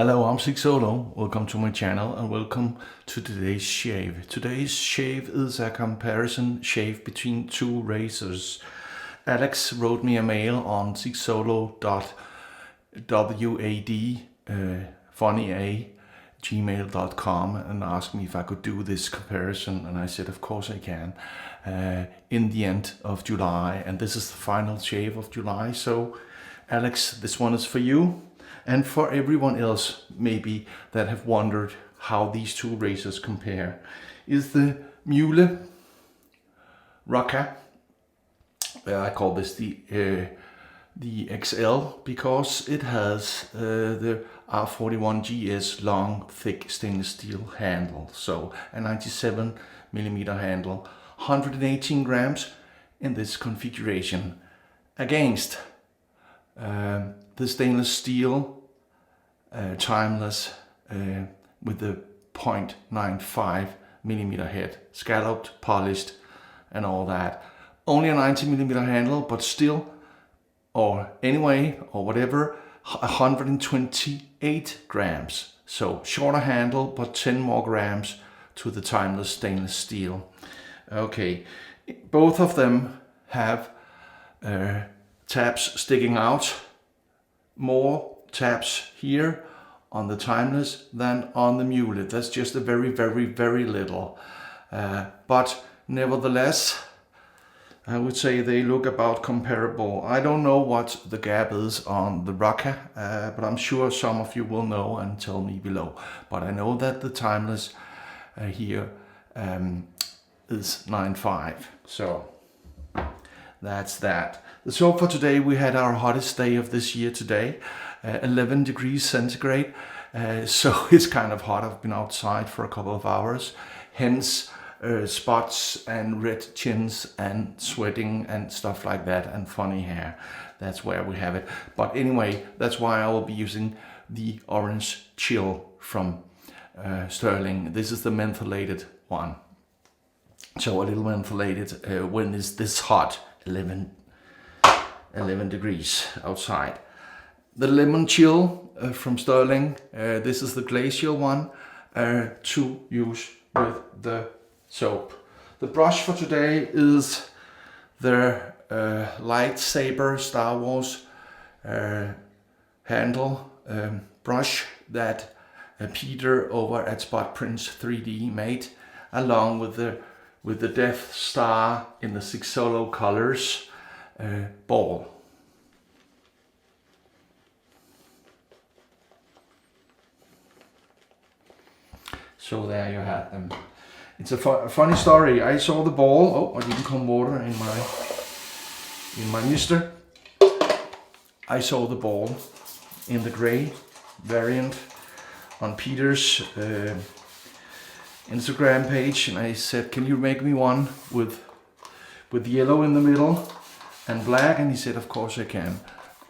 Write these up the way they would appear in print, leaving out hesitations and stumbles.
Hello, I'm Sigsolo. Welcome to my channel and welcome to today's shave. Today's shave is a comparison shave between two razors. Alex wrote me a mail on sigsolo.wad, funny@gmail.com, and asked me if I could do this comparison, and I said of course I can, in the end of July, and this is the final shave of July. So Alex, this one is for you. And for everyone else, maybe, that have wondered how these two razors compare, is the Mühle ROCCA. I call this the XL because it has the R41 GS long, thick stainless steel handle. So a 97mm handle, 118 grams in this configuration, against the stainless steel timeless with the 0.95mm head, scalloped, polished and all that. Only a 90mm handle, but still, or anyway, or whatever, 128 grams. So shorter handle, but 10 more grams to the timeless stainless steel. Okay, both of them have tabs sticking out, more tabs here on the timeless than on the Mühle. That's just a very, very, very little. But nevertheless, I would say they look about comparable. I don't know what the gap is on the ROCCA, but I'm sure some of you will know and tell me below. But I know that the timeless here is 9.5. So that's that. So for today we had our hottest day of this year today, 11 degrees centigrade. So it's kind of hot. I've been outside for a couple of hours, hence spots and red chins and sweating and stuff like that, and funny hair. That's where we have it. But anyway, that's why I will be using the orange chill from Stirling. This is the mentholated one. So a little mentholated when it's this hot, 11 degrees outside. The lemon chill from Stirling, this is the Glacial one, to use with the soap. The brush for today is the light Saber Star Wars handle brush that Peter over at Spot Prints 3D made, along with the Death Star in the Sigsolo colors ball. So there you have them. It's a funny story. I saw the ball. Oh, I didn't come water in my mister. I saw the ball in the gray variant on Peter's Instagram page, and I said, "Can you make me one with yellow in the middle and black?" And he said, "Of course I can."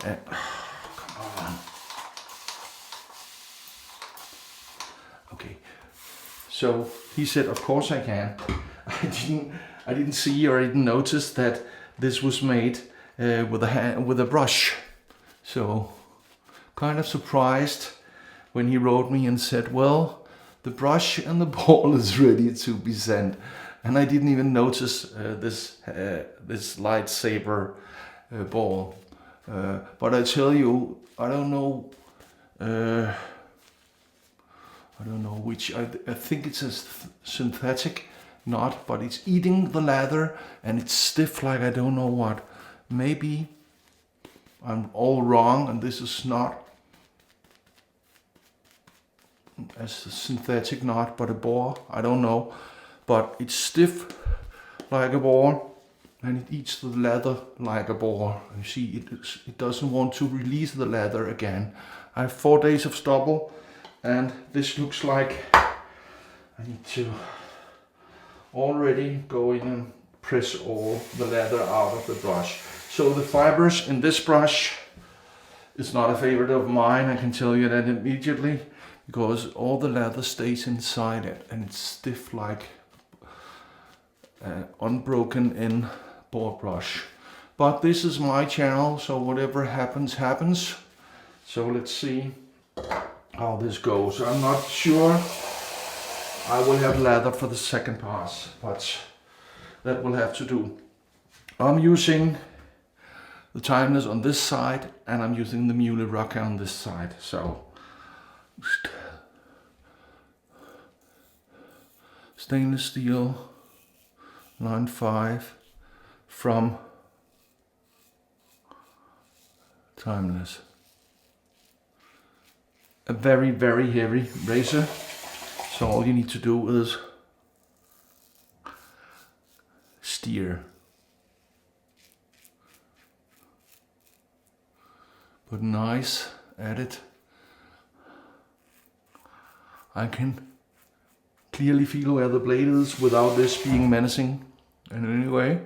Come on. Okay. So he said, "Of course I can." I didn't see or I didn't notice that this was made with a brush. So kind of surprised when he wrote me and said, "Well, the brush and the ball is ready to be sent." And I didn't even notice this lightsaber ball. But I tell you, I don't know which. I think it's a synthetic knot, but it's eating the leather and it's stiff like I don't know what. Maybe I'm all wrong and this is not a synthetic knot but a ball. I don't know, but it's stiff like a ball and it eats the leather like a ball. You see, it doesn't want to release the leather again. I have 4 days of stubble. And this looks like I need to already go in and press all the leather out of the brush. So the fibers in this brush is not a favorite of mine, I can tell you that immediately, because all the leather stays inside it and it's stiff like unbroken in board brush. But this is my channel, so whatever happens, happens. So let's see how this goes. I'm not sure I will have leather for the second pass, but that will have to do. I'm using the timeless on this side and I'm using the Mühle ROCCA on this side. So stainless steel line 5 from timeless. A very, very heavy razor. So all you need to do is steer. But nice at it. I can clearly feel where the blade is without this being menacing in any way.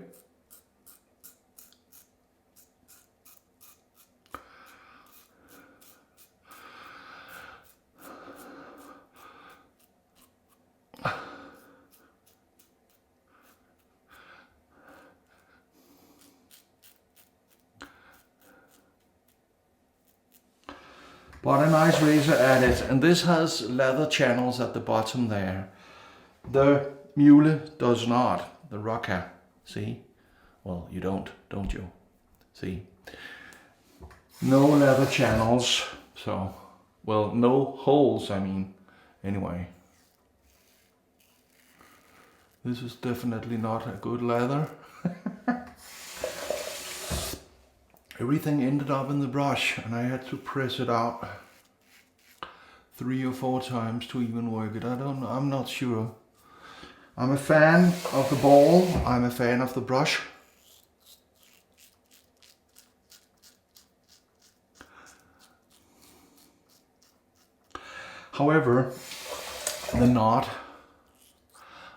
But a nice razor at it, and this has leather channels at the bottom there. The Mühle does not, the ROCCA, see? Well, you don't you? See? No leather channels, so, well, no holes, I mean, anyway. This is definitely not a good leather. Everything ended up in the brush and I had to press it out 3 or 4 times to even work it. I'm not sure. I'm a fan of the ball, I'm a fan of the brush. However, the knot,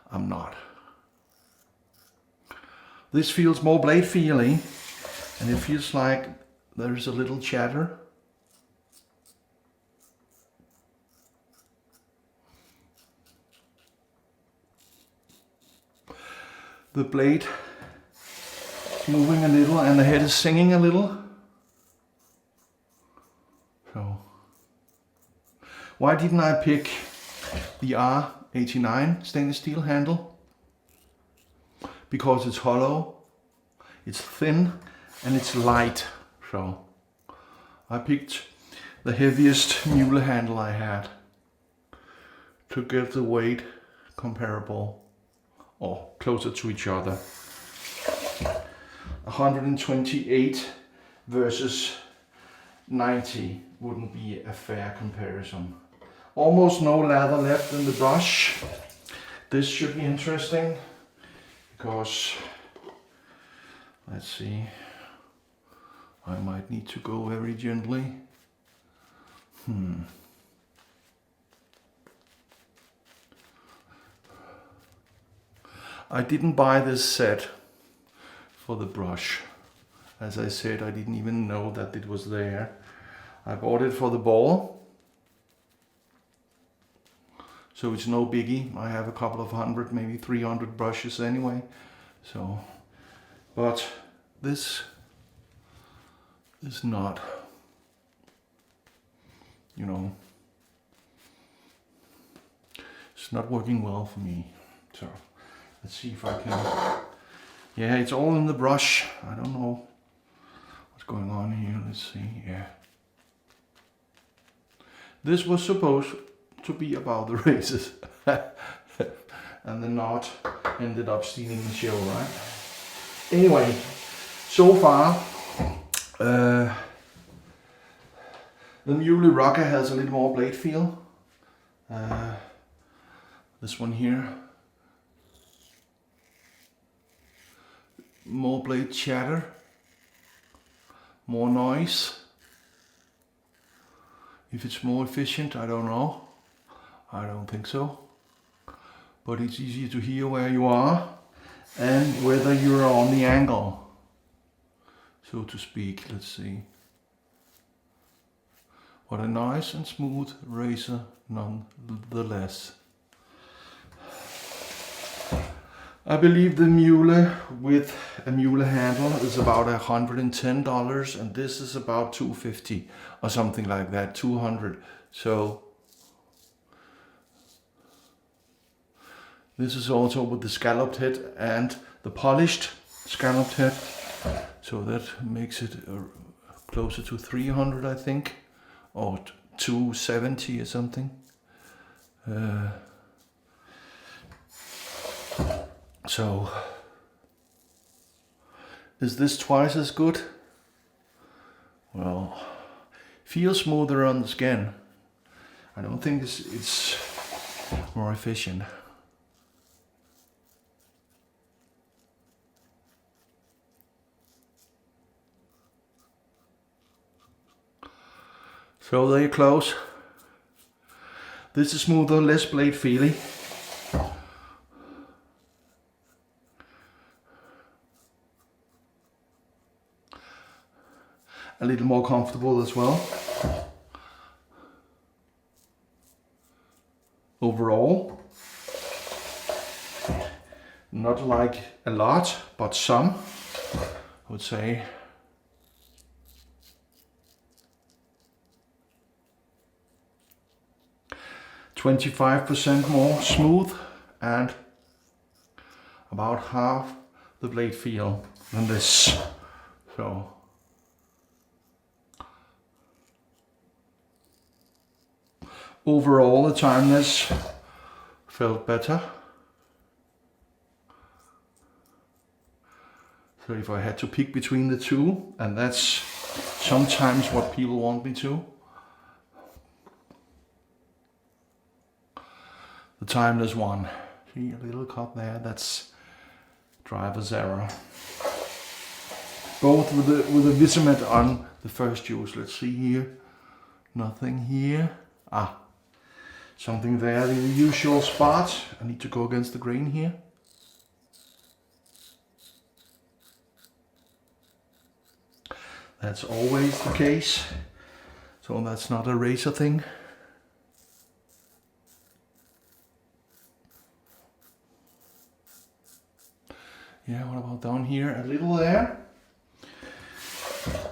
I'm not. This feels more blade feely. And it feels like there's a little chatter. The blade is moving a little and the head is singing a little. So, why didn't I pick the R89 stainless steel handle? Because it's hollow, it's thin, and it's light, so I picked the heaviest Mühle handle I had to get the weight comparable or closer to each other. 128 versus 90 wouldn't be a fair comparison. Almost no leather left in the brush. This should be interesting because, let's see, I might need to go very gently. I didn't buy this set for the brush. As I said, I didn't even know that it was there. I bought it for the ball. So it's no biggie. I have a couple of hundred, maybe 300 brushes anyway. So, but this is not, you know, it's not working well for me. So let's see if I can, yeah, it's all in the brush. I don't know what's going on here. Let's see, yeah. This was supposed to be about the races. And the knot ended up stealing the show, right? Anyway, so far, the Mühle ROCCA has a little more blade feel. This one here, more blade chatter, more noise. If it's more efficient, I don't know. I don't think so. But it's easier to hear where you are and whether you're on the angle, so to speak. Let's see. What a nice and smooth razor nonetheless. I believe the Mühle with a Mühle handle is about $110 and this is about $250 or something like that, 200 So this is also with the scalloped head and the polished scalloped head. So that makes it closer to 300, I think, or 270 or something. So is this twice as good? Well, feels smoother on the skin. I don't think it's more efficient. So there you close. This is smoother, less blade feely. A little more comfortable as well. Overall, not like a lot, but some, I would say. %25 more smooth and about half the blade feel than this. So overall the timeless felt better. So if I had to pick between the two, and that's sometimes what people want me to, the timeless one. See a little cut there, that's driver's error. Both with the Wizamet on the first use. Let's see here. Nothing here. Ah, something there, the usual spot. I need to go against the grain here. That's always the case. So that's not a razor thing. Yeah, what about down here? A little there.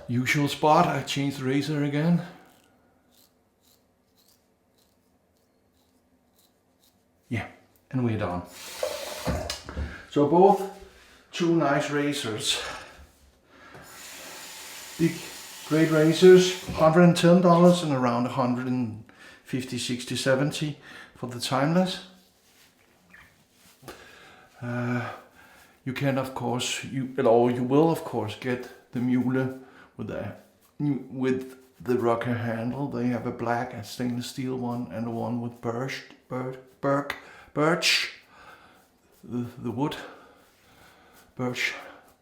Usual spot. I changed the razor again. Yeah, and we're done. So both two nice razors. Big, great razors. $110 and around 150, 60, 70 for the timeless. You can, of course, you will of course get the Mühle with the ROCCA handle. They have a black and stainless steel one and a one with birch, the wood, birch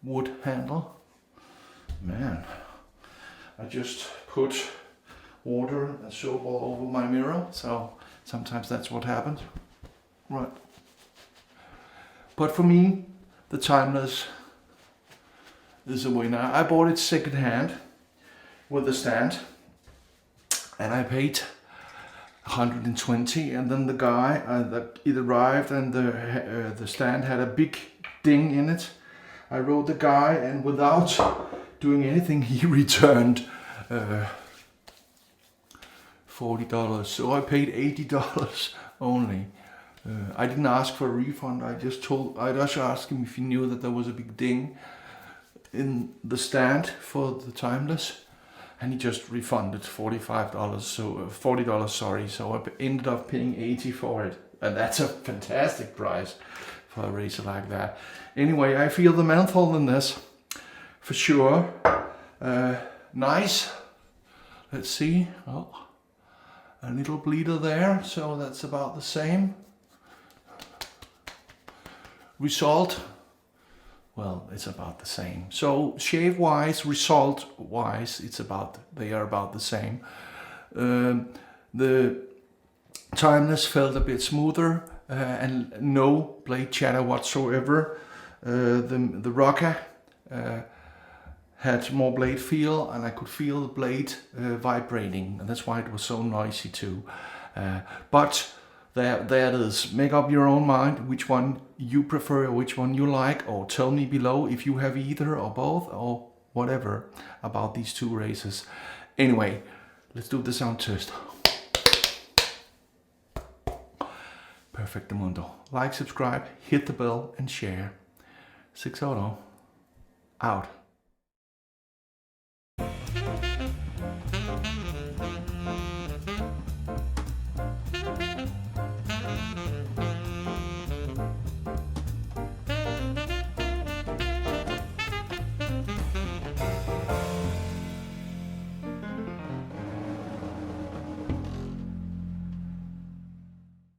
wood handle. Man, I just put water and soap all over my mirror, so sometimes that's what happens. Right. But for me, the timeless is a winner. I bought it second hand with a stand, and I paid 120. And then the guy that it arrived, and the stand had a big ding in it. I wrote the guy, and without doing anything, he returned $40. So I paid $80 only. I didn't ask for a refund. I just asked him if he knew that there was a big ding in the stand for the timeless, and he just refunded $45. So $40, sorry. So I ended up paying $80 for it, and that's a fantastic price for a razor like that. Anyway, I feel the menthol in this for sure. Nice. Let's see. Oh, a little bleeder there, so that's about the same. Result, well, it's about the same. So shave wise, result wise, they are about the same. The timeless felt a bit smoother and no blade chatter whatsoever. The ROCCA had more blade feel, and I could feel the blade vibrating, and that's why it was so noisy too. But there it is. Make up your own mind which one you prefer or which one you like, or tell me below if you have either or both or whatever about these two razors. Anyway, let's do the sound test. Perfectamundo. Like, subscribe, hit the bell, and share. Sigsolo out.